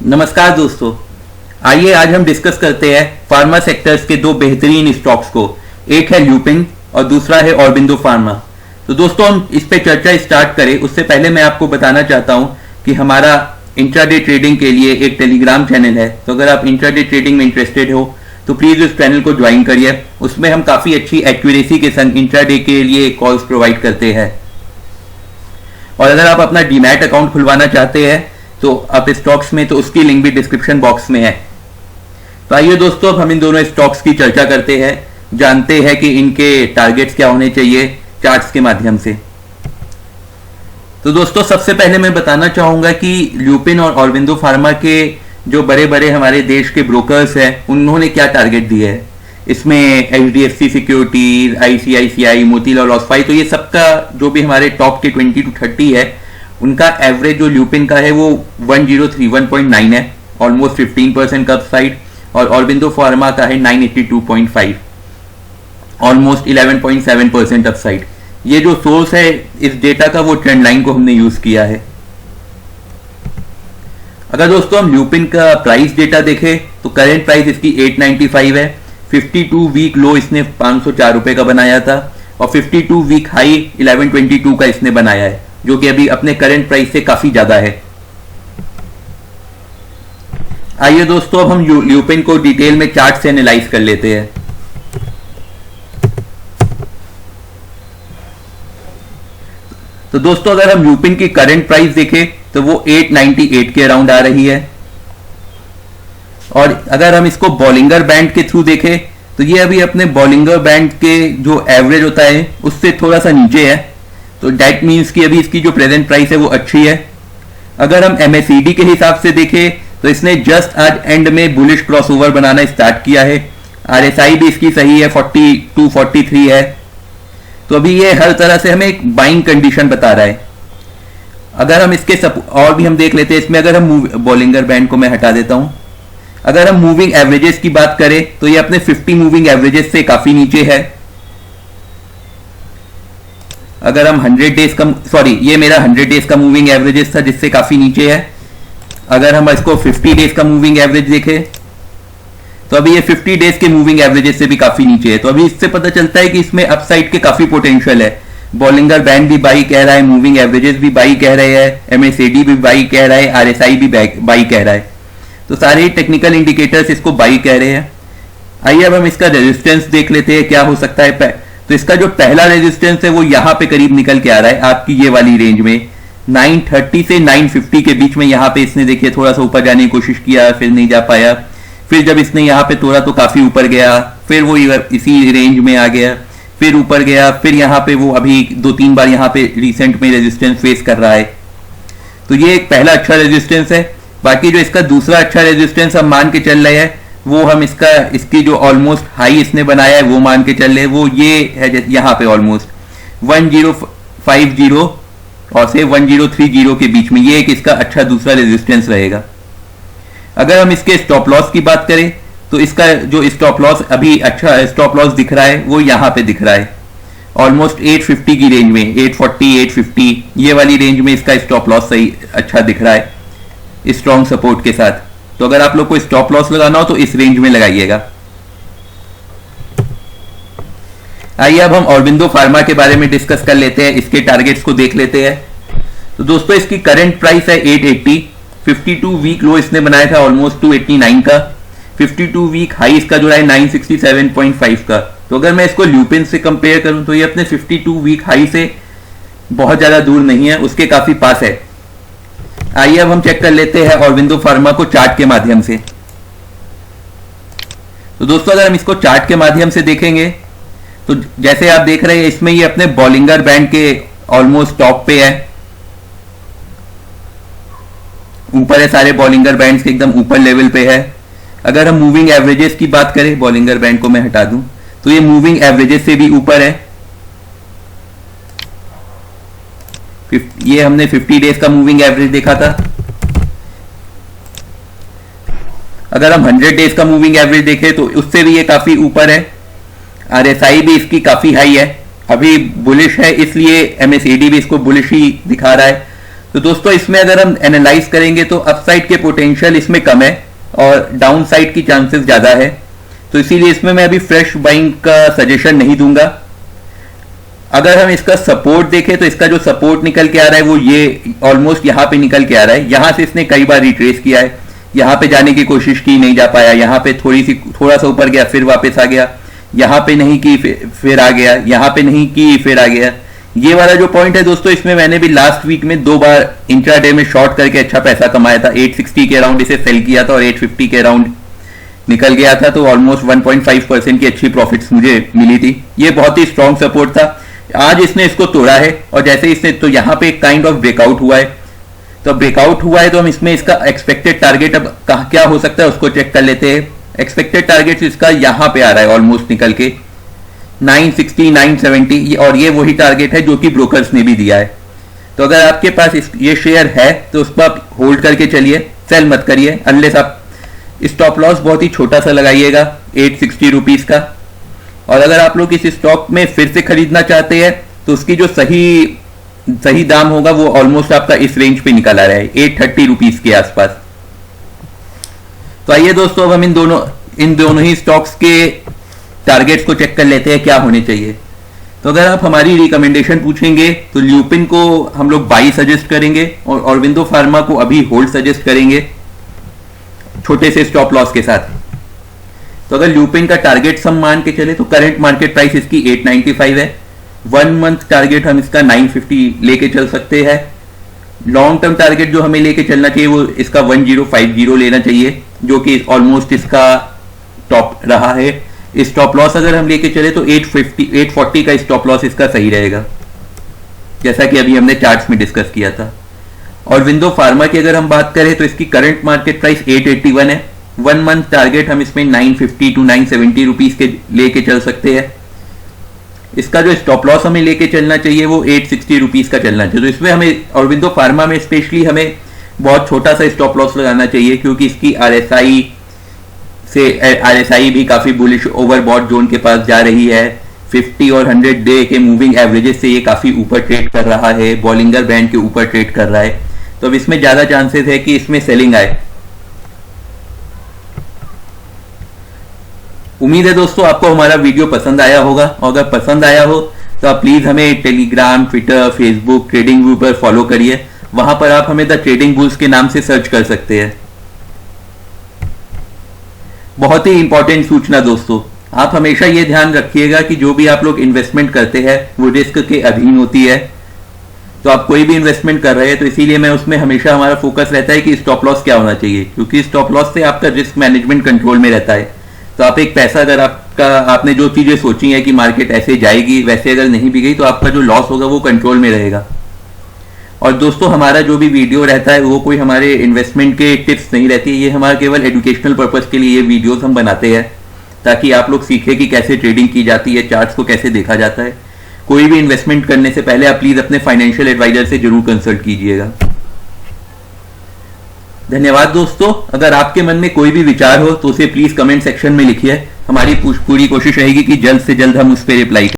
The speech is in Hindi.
नमस्कार दोस्तों। आइए आज हम डिस्कस करते हैं फार्मा सेक्टर्स के दो बेहतरीन स्टॉक्स को। एक है ल्यूपिन और दूसरा है ऑरबिंदो फार्मा। तो दोस्तों हम इस पे चर्चा स्टार्ट करें उससे पहले मैं आपको बताना चाहता हूं कि हमारा इंट्राडे ट्रेडिंग के लिए एक टेलीग्राम चैनल है। तो अगर आप इंट्राडे ट्रेडिंग में इंटरेस्टेड हो तो प्लीज उस चैनल को ज्वाइन करिए। उसमें हम काफी अच्छी एक्यूरेसी के संग इंट्राडे के लिए कॉल्स प्रोवाइड करते हैं। और अगर आप अपना डीमैट अकाउंट खुलवाना चाहते हैं तो आप स्टॉक्स में, तो उसकी लिंक भी डिस्क्रिप्शन बॉक्स में है। तो आइए दोस्तों अब हम इन दोनों स्टॉक्स की चर्चा करते हैं, जानते हैं कि इनके टारगेट्स क्या होने चाहिए चार्ट्स के माध्यम से। तो दोस्तों सबसे पहले मैं बताना चाहूंगा कि ल्यूपिन और ऑरबिंदो फार्मा के जो बड़े बड़े हमारे देश के ब्रोकर्स हैं उन्होंने क्या टारगेट दिए है। इसमें HDFC सिक्योरिटीज, ICICI, मोतीलाल ओसवाई, तो ये सबका जो भी हमारे टॉप के 20 to 30 है उनका एवरेज जो ल्यूपिन का है वो 1031.9 है, ऑलमोस्ट 15% का अपसाइड। और ऑरबिंदो फार्मा का है 982.5, ऑलमोस्ट 11.7% अपसाइड। ये जो सोर्स है इस डेटा का वो ट्रेंड लाइन को हमने यूज किया है। अगर दोस्तों हम ल्यूपिन का प्राइस डेटा देखें तो करेंट प्राइस इसकी 895 है। 52 वीक लो इसने 504 रुपए का बनाया था और 52 वीक हाई 1122 का इसने बनाया है, जो कि अभी अपने करंट प्राइस से काफी ज्यादा है। आइए दोस्तों अब हम ल्यूपिन को डिटेल में चार्ट से एनालाइज कर लेते हैं। तो दोस्तों अगर हम ल्यूपिन की करंट प्राइस देखें तो वो 898 के अराउंड आ रही है। और अगर हम इसको बॉलिंगर बैंड के थ्रू देखें तो ये अभी अपने बॉलिंगर बैंड के जो एवरेज होता है उससे थोड़ा सा नीचे है। तो डेट मीन्स कि अभी इसकी जो प्रेजेंट प्राइस है वो अच्छी है। अगर हम MACD के हिसाब से देखें तो इसने जस्ट आज एंड में बुलिश क्रॉसओवर बनाना स्टार्ट किया है। RSI भी इसकी सही है, 4243 है। तो अभी ये हर तरह से हमें एक बाइंग कंडीशन बता रहा है। अगर हम इसके और भी हम देख लेते हैं इसमें, अगर हम बॉलिंगर बैंड को मैं हटा देता हूं, अगर हम मूविंग एवरेजेस की बात करें तो ये अपने 50 मूविंग एवरेजेस से काफी नीचे है। अगर हम 100 डेज का, सॉरी ये मेरा 100 डेज का मूविंग एवरेजेस था जिससे काफी नीचे है। अगर हम इसको 50 डेज का मूविंग एवरेज देखें तो अभी ये 50 डेज के मूविंग एवरेजेस से भी काफी नीचे है। तो अभी इससे पता चलता है कि इसमें अपसाइड के काफी पोटेंशियल है। बॉलिंगर बैंड भी बाई कह रहा है, मूविंग एवरेजेस भी बाई कह रहे हैं, MACD भी बाई कह रहा है, RSI भी बाई कह रहा है। तो सारे टेक्निकल इंडिकेटर्स इसको बाई कह रहे हैं। आइए अब हम इसका रेजिस्टेंस देख लेते हैं क्या हो सकता है। तो इसका जो पहला रेजिस्टेंस है वो यहां पे करीब निकल के आ रहा है आपकी ये वाली रेंज में 930 से 950 के बीच में। यहां पे इसने देखिए थोड़ा सा ऊपर जाने की कोशिश किया, फिर नहीं जा पाया। फिर जब इसने यहां पे तोड़ा तो काफी ऊपर गया, फिर वो इसी रेंज में आ गया, फिर ऊपर गया, फिर यहाँ पे वो अभी 2-3 बार यहाँ पे रिसेंट में रेजिस्टेंस फेस कर रहा है। तो ये एक पहला अच्छा रेजिस्टेंस है। बाकी जो इसका दूसरा अच्छा रेजिस्टेंस हम मान के चल रहे हैं वो हम इसकी जो ऑलमोस्ट हाई इसने बनाया है वो मान के चल रहे हैं। वो ये है यहाँ पे ऑलमोस्ट 1050 और से 1030 के बीच में, ये एक इसका अच्छा दूसरा रेजिस्टेंस रहेगा। अगर हम इसके स्टॉप लॉस की बात करें तो इसका जो स्टॉप लॉस अभी अच्छा स्टॉप लॉस दिख रहा है वो यहाँ पे दिख रहा है ऑलमोस्ट 850 की रेंज में, 840 850 ये वाली रेंज में इसका स्टॉप लॉस सही अच्छा दिख रहा है स्ट्रॉन्ग सपोर्ट के साथ। तो अगर आप लोग को स्टॉप लॉस लगाना हो तो इस रेंज में लगाइएगा। आइए अब हम ऑरबिंदो फार्मा के बारे में डिस्कस कर लेते हैं, इसके टारगेट्स को देख लेते हैं। तो दोस्तों इसकी करंट प्राइस है 880। 52 वीक लो इसने बनाया था ऑलमोस्ट 289 का। 52 वीक हाई इसका जो है 967.5 का। तो अगर मैं इसको ल्यूपिन से कंपेयर करूं तो ये अपने 52 वीक हाई से बहुत ज्यादा दूर नहीं है, उसके काफी पास है। आइए अब हम चेक कर लेते हैं ऑरबिंदो फार्मा को चार्ट के माध्यम से। तो दोस्तों अगर हम इसको चार्ट के माध्यम से देखेंगे तो जैसे आप देख रहे हैं इसमें ये अपने बॉलिंगर बैंड के ऑलमोस्ट टॉप पे है, ऊपर है, सारे बॉलिंगर बैंड्स के एकदम ऊपर लेवल पे है। अगर हम मूविंग एवरेजेस की बात करें, बॉलिंगर बैंड को मैं हटा दूं तो ये मूविंग एवरेजेस से भी ऊपर है। ये हमने 50 डेज का मूविंग एवरेज देखा था। अगर हम 100 डेज का मूविंग एवरेज देखें तो उससे भी ये काफी ऊपर है। RSI भी इसकी काफी हाई है, अभी बुलिश है इसलिए MACD भी इसको बुलिश ही दिखा रहा है। तो दोस्तों इसमें अगर हम एनालाइज करेंगे तो अपसाइड के पोटेंशियल इसमें कम है और डाउन साइड की चांसेस ज्यादा है, तो इसीलिए इसमें मैं अभी फ्रेश बाइंग का सजेशन नहीं दूंगा। अगर हम इसका सपोर्ट देखें तो इसका जो सपोर्ट निकल के आ रहा है वो ये ऑलमोस्ट यहाँ पे निकल के आ रहा है। यहां से इसने कई बार रिट्रेस किया है, यहाँ पे जाने की कोशिश की, नहीं जा पाया, यहाँ पे थोड़ा सा ऊपर गया, फिर वापस आ गया, यहाँ पे नहीं की फिर आ गया, यहाँ पे नहीं की फिर आ गया। ये वाला जो पॉइंट है दोस्तों, इसमें मैंने भी लास्ट वीक में 2 बार इंट्राडे में शॉर्ट करके अच्छा पैसा कमाया था। 860 के अराउंड इसे सेल किया था और 850 के अराउंड निकल गया था, तो ऑलमोस्ट 1.5% की अच्छी प्रॉफिट्स मुझे मिली थी। ये बहुत ही स्ट्रॉन्ग सपोर्ट था। आज इसने इसको तोड़ा है और जैसे इसने तो यहाँ पे एक काइंड ऑफ ब्रेकआउट हुआ है, तो ब्रेकआउट हुआ है तो हम इसमें इसका एक्सपेक्टेड टारगेट अब क्या हो सकता है उसको चेक कर लेते हैं। एक्सपेक्टेड टारगेट इसका यहाँ पे आ रहा है ऑलमोस्ट निकल के 960 970, और ये वही टारगेट है जो कि ब्रोकर्स ने भी दिया है। तो अगर आपके पास ये शेयर है तो उसको आप होल्ड करके चलिए, सेल मत करिए, अनलेस आप स्टॉप लॉस बहुत ही छोटा सा लगाइएगा 860 रुपीज का। और अगर आप लोग इस स्टॉक में फिर से खरीदना चाहते हैं तो उसकी जो सही दाम होगा वो ऑलमोस्ट आपका इस रेंज पे निकल आ रहा है 830 रुपीज के आसपास। तो आइए दोस्तों अब हम इन दोनों ही स्टॉक्स के टारगेट्स को चेक कर लेते हैं क्या होने चाहिए। तो अगर आप हमारी रिकमेंडेशन पूछेंगे तो ल्यूपिन को हम लोग बाई सजेस्ट करेंगे और ऑरबिंदो फार्मा को अभी होल्ड सजेस्ट करेंगे छोटे से स्टॉप लॉस के साथ। तो अगर ल्यूपिन का टारगेट सम मान के चले तो करंट मार्केट प्राइस इसकी 895 है। 1 मंथ टारगेट हम इसका 950 लेके चल सकते हैं। लॉन्ग टर्म टारगेट जो हमें लेके चलना चाहिए वो इसका 1050 लेना चाहिए, जो कि ऑलमोस्ट इसका टॉप रहा है। स्टॉप लॉस अगर हम लेके चले तो 840 का स्टॉप लॉस इसका सही रहेगा, जैसा कि अभी हमने चार्ट्स में डिस्कस किया था। और विंडो फार्मा की अगर हम बात करें तो इसकी करंट मार्केट प्राइस 881 है। 1 मंथ टारगेट हम इसमें 950 to 970 रुपीज के लेके चल सकते हैं। इसका जो स्टॉप लॉस हमें लेके चलना चाहिए वो 860 रुपीज का चलना चाहिए। तो इसमें हमें और विंडो फार्मा में स्पेशली हमें बहुत छोटा सा स्टॉप लॉस लगाना चाहिए, क्योंकि इसकी आरएसआई भी काफी बुलिश ओवरबॉट जोन के पास जा रही है। 50 और 100 डे के मूविंग एवरेजेस से ये काफी ऊपर ट्रेड कर रहा है, बॉलिंगर बैंड के ऊपर ट्रेड कर रहा है। तो अब इसमें ज्यादा चांसेस है कि इसमें सेलिंग आए। उम्मीद है दोस्तों आपको हमारा वीडियो पसंद आया होगा, और अगर पसंद आया हो तो आप प्लीज हमें Telegram, Twitter, Facebook, trading view पर फॉलो करिए। वहां पर आप हमें द ट्रेडिंग बुल्स के नाम से सर्च कर सकते हैं। बहुत ही इंपॉर्टेंट सूचना दोस्तों, आप हमेशा ये ध्यान रखिएगा कि जो भी आप लोग इन्वेस्टमेंट करते हैं वो रिस्क के अधीन होती है। तो आप कोई भी इन्वेस्टमेंट कर रहे हैं तो इसीलिए मैं उसमें हमेशा हमारा फोकस रहता है कि स्टॉप लॉस क्या होना चाहिए, क्योंकि स्टॉप लॉस से आपका रिस्क मैनेजमेंट कंट्रोल में रहता है। तो आप एक पैसा अगर आपने जो चीजें सोची है कि मार्केट ऐसे जाएगी वैसे अगर नहीं भी गई तो आपका जो लॉस होगा वो कंट्रोल में रहेगा। और दोस्तों हमारा जो भी वीडियो रहता है वो कोई हमारे इन्वेस्टमेंट के टिप्स नहीं रहती है, ये हमारा केवल एजुकेशनल पर्पस के लिए ये वीडियोस हम बनाते हैं, ताकि आप लोग सीखें कि कैसे ट्रेडिंग की जाती है, चार्ट्स को कैसे देखा जाता है। कोई भी इन्वेस्टमेंट करने से पहले आप प्लीज अपने फाइनेंशियल एडवाइजर से जरूर कंसल्ट कीजिएगा। धन्यवाद दोस्तों। अगर आपके मन में कोई भी विचार हो तो उसे प्लीज कमेंट सेक्शन में लिखिए। हमारी पूरी कोशिश रहेगी कि जल्द से जल्द हम उस पर रिप्लाई करें।